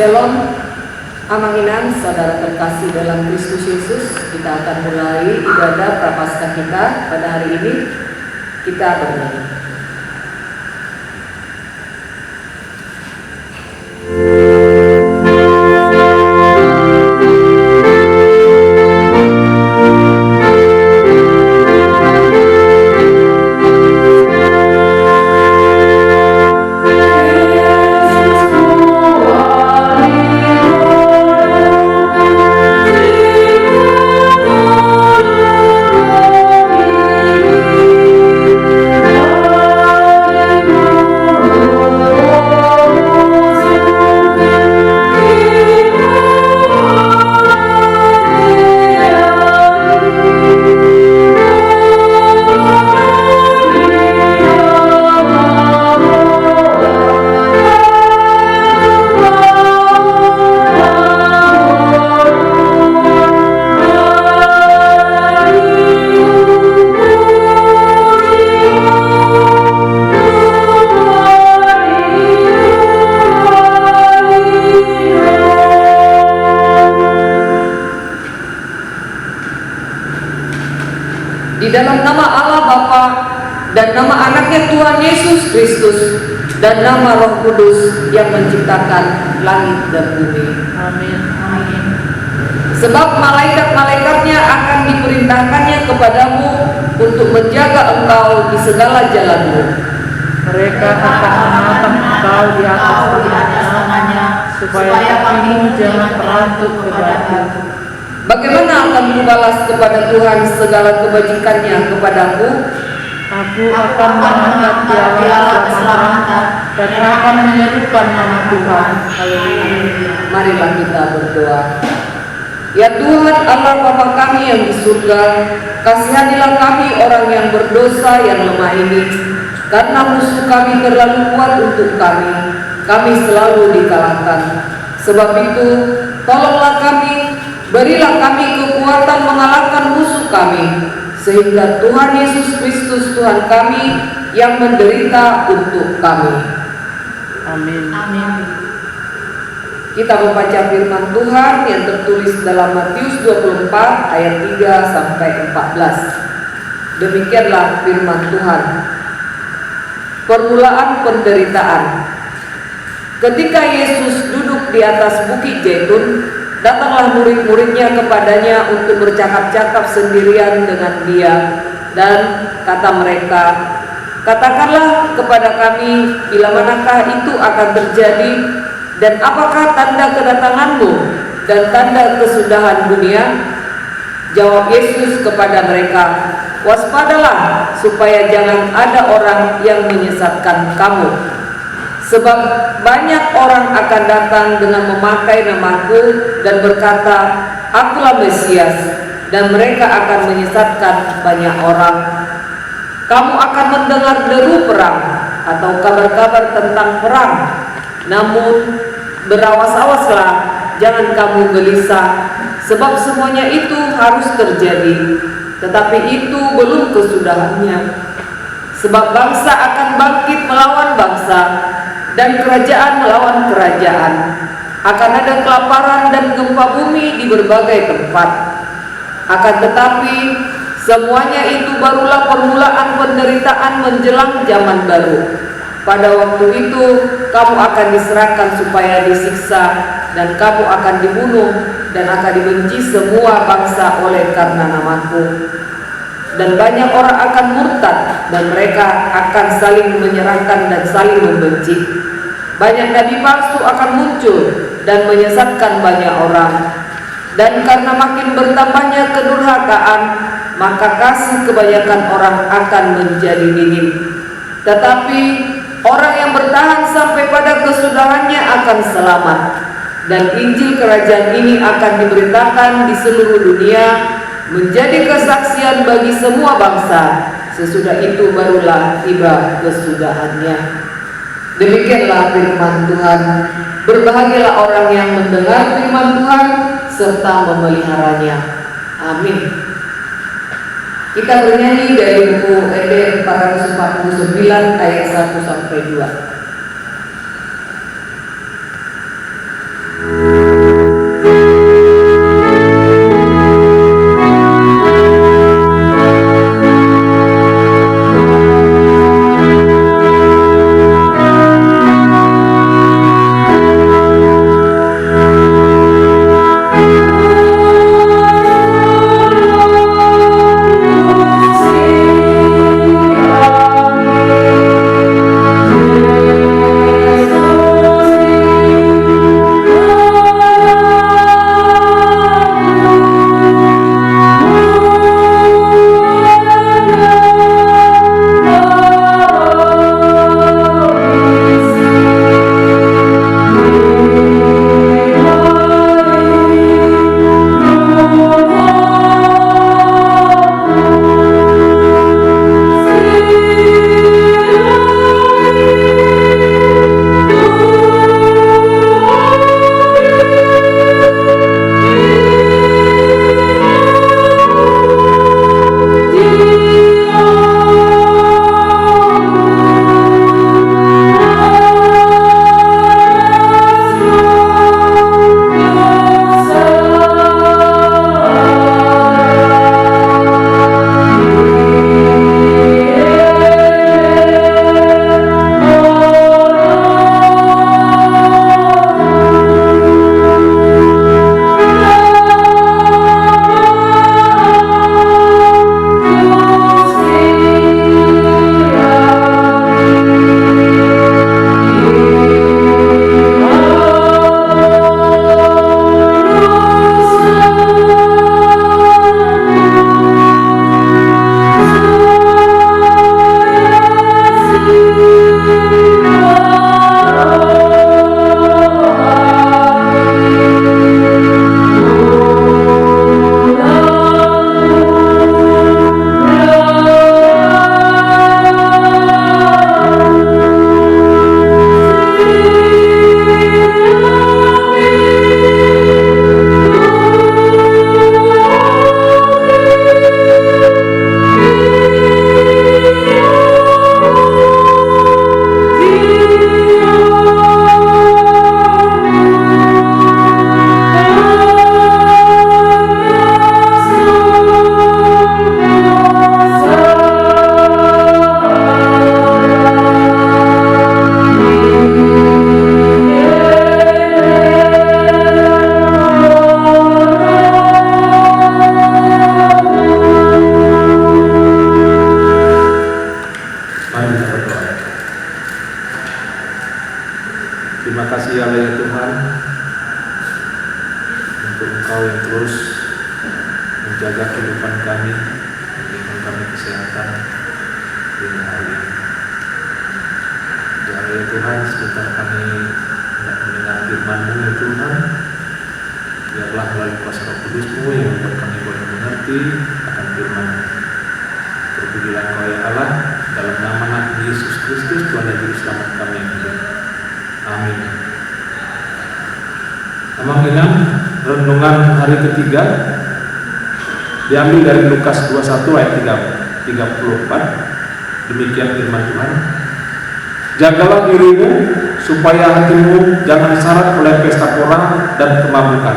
Shalom, Amanginan, saudara terkasih dalam Kristus Yesus. Kita akan mulai ibadah Prapaskah kita pada hari ini. Kita bernyanyi. Di dalam nama Allah Bapa dan nama anaknya Tuhan Yesus Kristus dan nama Roh Kudus yang menciptakan langit dan bumi. Amin. Amin. Sebab malaikat-malaikatnya akan diperintahkannya kepadamu untuk menjaga engkau di segala jalanmu. Mereka akan menatang engkau di atas tangannya, supaya kakimu jangan terantuk ke batu. Bagaimana akan kubalas kepada Tuhan segala kebajikannya kepadaku? Aku akan mengangkat piala keselamatan dan akan menyerukan nama Tuhan. Haleluya. Marilah kita berdoa. Ya Tuhan Allah Bapa kami yang di surga, kasihanilah kami orang yang berdosa yang lemah ini, karena musuh kami terlalu kuat untuk kami selalu dikalahkan. Sebab itu, tolonglah kami, berilah kami kekuatan mengalahkan musuh kami, sehingga Tuhan Yesus Kristus Tuhan kami yang menderita untuk kami. Amin. Amin. Kita membaca firman Tuhan yang tertulis dalam Matius 24 ayat 3 sampai 14. Demikianlah firman Tuhan. Permulaan penderitaan. Ketika Yesus duduk di atas bukit Zaitun, datanglah murid-muridnya kepadanya untuk bercakap-cakap sendirian dengan dia, dan kata mereka, "Katakanlah kepada kami, bila manakah itu akan terjadi, dan apakah tanda kedatanganmu dan tanda kesudahan dunia?" Jawab Yesus kepada mereka, "Waspadalah supaya jangan ada orang yang menyesatkan kamu. Sebab banyak orang akan datang dengan memakai namaku dan berkata, 'Akulah Mesias,' dan mereka akan menyesatkan banyak orang. Kamu akan mendengar deru perang atau kabar-kabar tentang perang. Namun berawas-awaslah, jangan kamu gelisah, sebab semuanya itu harus terjadi, tetapi itu belum kesudahannya. Sebab bangsa akan bangkit melawan bangsa, dan kerajaan melawan kerajaan. Akan ada kelaparan dan gempa bumi di berbagai tempat. Akan tetapi semuanya itu barulah permulaan penderitaan menjelang zaman baru. Pada waktu itu kamu akan diserahkan supaya disiksa, dan kamu akan dibunuh, dan akan dibenci semua bangsa oleh karena namaku. Dan banyak orang akan murtad, dan mereka akan saling menyerahkan dan saling membenci. Banyak nabi palsu akan muncul dan menyesatkan banyak orang. Dan karena makin bertambahnya kedurhakaan, maka kasih kebanyakan orang akan menjadi dingin. Tetapi orang yang bertahan sampai pada kesudahannya akan selamat. Dan Injil kerajaan ini akan diberitakan di seluruh dunia, menjadi kesaksian bagi semua bangsa. Sesudah itu barulah tiba kesudahannya." Demikianlah firman Tuhan. Berbahagialah orang yang mendengar firman Tuhan serta memeliharanya. Amin. Kita bernyanyi dari buku ED 449 ayat 1 sampai 2. Terima kasih ya Allah ya Tuhan, untuk Engkau yang terus menjaga kehidupan kami, memberikan kami kesehatan di hari ini. Ya Allah ya Tuhan, sebentar kami hendak mendengar firman-Mu ya Tuhan. Biarlah melalui kuasa Roh Kudus-Mu yang membuat kami boleh mengerti akan firman-Mu. Terpujilah Engkau ya Allah, dalam nama Nabi Yesus Kristus, Tuhan dan Juru Selamat kami yang hidup. Amin. Amang Inang, renungan hari ketiga diambil dari Lukas 21 ayat 34. Demikian firman Tuhan. Jagalah dirimu supaya hatimu jangan syarat oleh pesta pora dan kemabukan,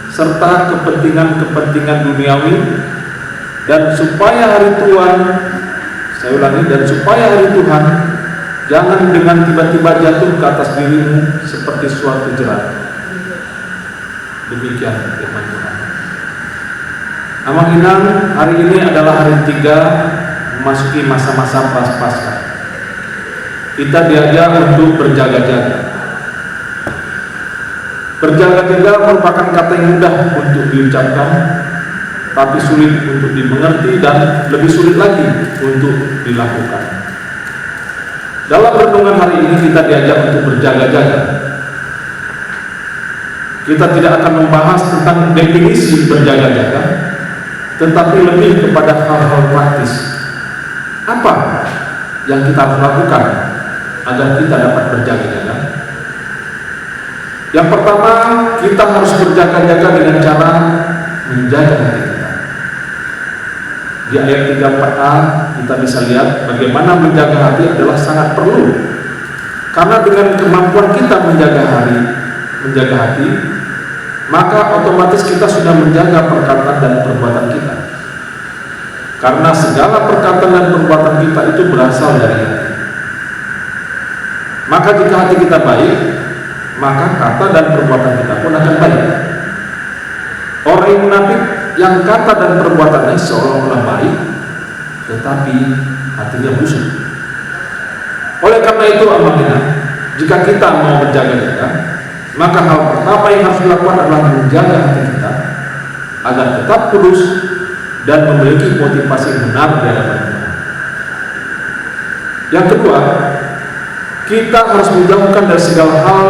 serta kepentingan-kepentingan duniawi, dan supaya hari Tuhan, saya ulangi, dan supaya hari Tuhan jangan dengan tiba-tiba jatuh ke atas dirimu seperti suatu jerat. Demikian firman Tuhan. Amang Inang, hari ini adalah hari 3 memasuki masa-masa Prapaskah. Kita diajak untuk berjaga-jaga. Berjaga-jaga merupakan kata yang mudah untuk diucapkan, tapi sulit untuk dimengerti dan lebih sulit lagi untuk dilakukan. Dalam renungan hari ini kita diajak untuk berjaga-jaga. Kita tidak akan membahas tentang definisi berjaga-jaga, tetapi lebih kepada hal-hal praktis. Apa yang kita harus lakukan agar kita dapat berjaga-jaga? Yang pertama, kita harus berjaga-jaga dengan cara menjaga hati kita. Di ayat 34a kita bisa lihat bagaimana menjaga hati adalah sangat perlu. Karena dengan kemampuan kita menjaga hati, maka otomatis kita sudah menjaga perkataan dan perbuatan kita. Karena segala perkataan dan perbuatan kita itu berasal dari hati. Maka jika hati kita baik, maka kata dan perbuatan kita pun akan baik. Orang yang munafik yang kata dan perbuatannya seolah-olah baik, tetapi hatinya busuk. Oleh karena itu, amanah, jika kita mau berjaga-jaga, maka hal pertama yang harus dilakukan adalah menjaga hati kita agar tetap kudus dan memiliki motivasi yang benar di hadapan Tuhan. Yang kedua, kita harus menjauhkan dari segala hal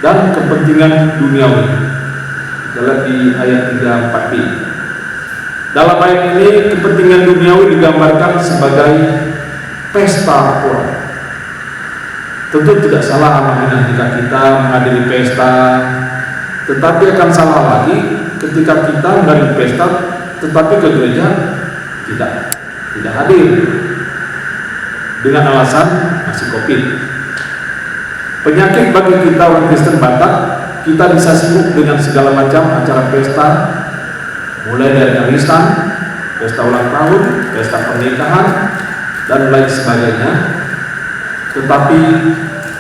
dan kepentingan duniawi. Dalam di ayat 34b. Dalam ayat ini kepentingan duniawi digambarkan sebagai pesta pora. Tentu tidak salah amanah jika kita menghadiri pesta, tetapi akan salah lagi ketika kita menghadiri pesta tetapi ke gereja tidak hadir dengan alasan masih COVID. Penyakit bagi kita orang Kristen Batak, kita bisa sibuk dengan segala macam acara pesta, mulai dari arisan, pesta ulang tahun, pesta pernikahan, dan lain sebagainya, tetapi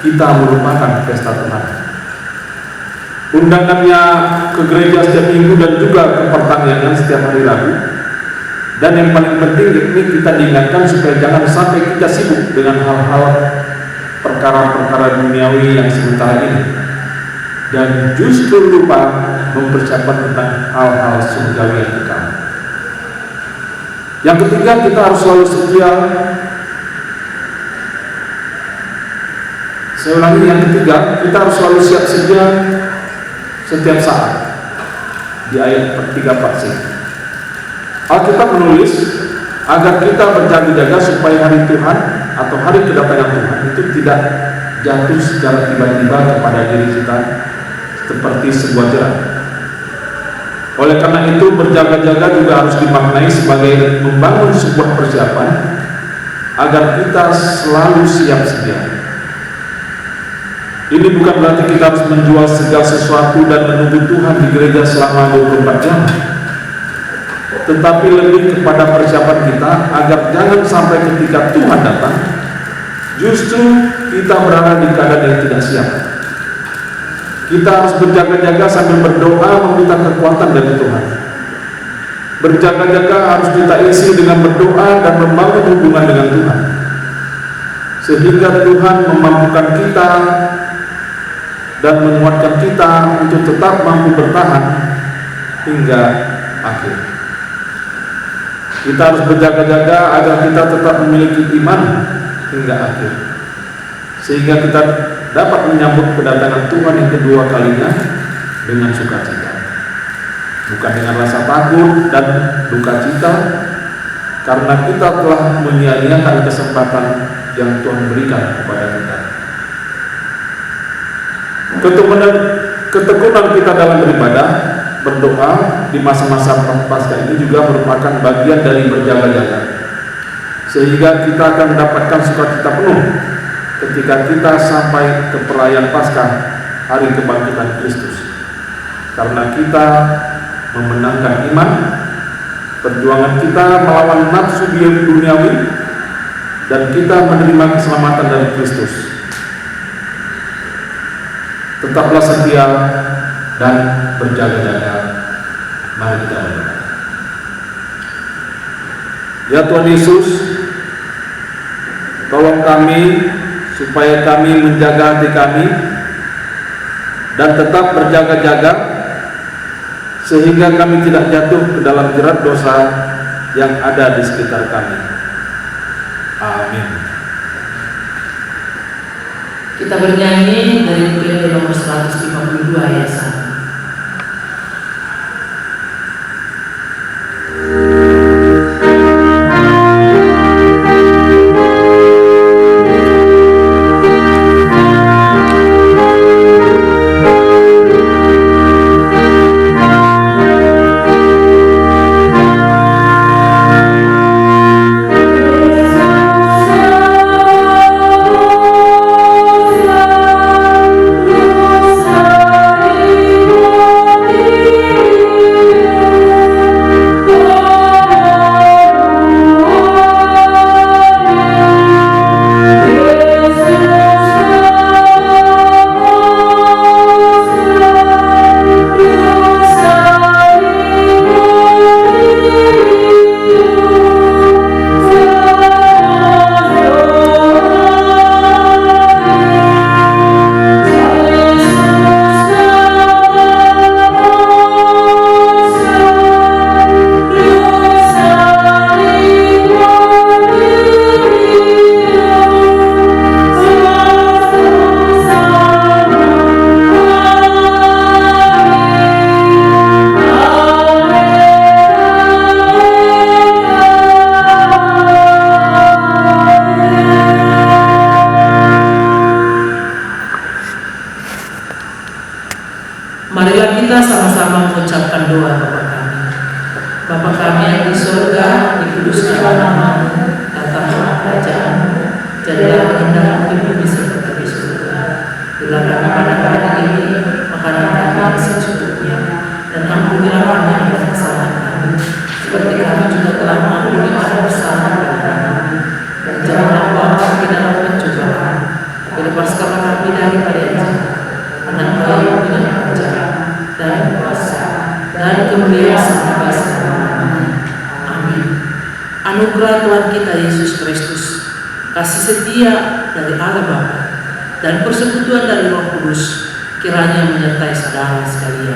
kita melupakan pesta Tuhan. Undangannya ke gereja setiap minggu dan juga ke pertanian setiap hari Rabu. Dan yang paling penting ini kita diingatkan supaya jangan sampai kita sibuk dengan hal-hal perkara-perkara duniawi yang sementara ini, dan justru lupa mempersiapkan tentang hal-hal surgawi yang kekal. Yang ketiga, kita harus selalu setia. Saya ulangi, yang ketiga, kita harus selalu siap sedia setiap saat. Di ayat 34c, Alkitab menulis agar kita berjaga-jaga supaya hari Tuhan atau hari kedatangan Tuhan itu tidak jatuh secara tiba-tiba kepada diri kita seperti sebuah jerat. Oleh karena itu, berjaga-jaga juga harus dimaknai sebagai membangun sebuah persiapan agar kita selalu siap sedia. Ini bukan berarti kita harus menjual segala sesuatu dan menunggu Tuhan di gereja selama 24 jam, tetapi lebih kepada persiapan kita agar jangan sampai ketika Tuhan datang justru kita berada di keadaan yang tidak siap. Kita harus berjaga-jaga sambil berdoa meminta kekuatan dari Tuhan. Berjaga-jaga harus kita isi dengan berdoa dan membangun hubungan dengan Tuhan, sehingga Tuhan memampukan kita dan menguatkan kita untuk tetap mampu bertahan hingga akhir. Kita harus berjaga-jaga agar kita tetap memiliki iman hingga akhir, sehingga kita dapat menyambut kedatangan Tuhan yang kedua kalinya dengan sukacita, bukan dengan rasa takut dan duka cita, karena kita telah menyia-nyiakan kesempatan yang Tuhan berikan kepada kita. Ketekunan kita dalam beribadah, berdoa di masa-masa Paskah ini juga merupakan bagian dari berjaga-jaga, sehingga kita akan mendapatkan sukacita penuh ketika kita sampai ke perayaan Paskah, hari kebangkitan Kristus, karena kita memenangkan iman, perjuangan kita melawan nafsu duniawi, dan kita menerima keselamatan dari Kristus. Tetaplah setia dan berjaga-jaga. Mari kita berdoa. Ya Tuhan Yesus, tolong kami supaya kami menjaga hati kami dan tetap berjaga-jaga, sehingga kami tidak jatuh ke dalam jerat dosa yang ada di sekitar kami. Amin. Kita bernyanyi dari ukulele nomor 152 ayat 1. Marilah kita sama-sama mengucapkan doa Bapa kami. Bapa kami yang di surga, dikuduskanlah nama-Mu, datanglah kerajaan-Mu, jadilah kehendak-Mu di bumi seperti di surga. Berilah kami pada hari ini makanan kami yang secukupnya, dan ampunilah kami atas kesalahan kami, seperti kami juga telah mengampuni atas kesalahan kami. Dan janganlah bawa kami ke dalam pencobaan, lepaskanlah kami daripada yang jahat, karena Engkau yang punya kerajaan dan kuasa dan kemuliaan sampai selama-lamanya. Amin. Anugerah Tuhan kita Yesus Kristus, kasih setia dari Allah Bapa, dan persekutuan dari Roh Kudus kiranya menyertai saudara sekalian.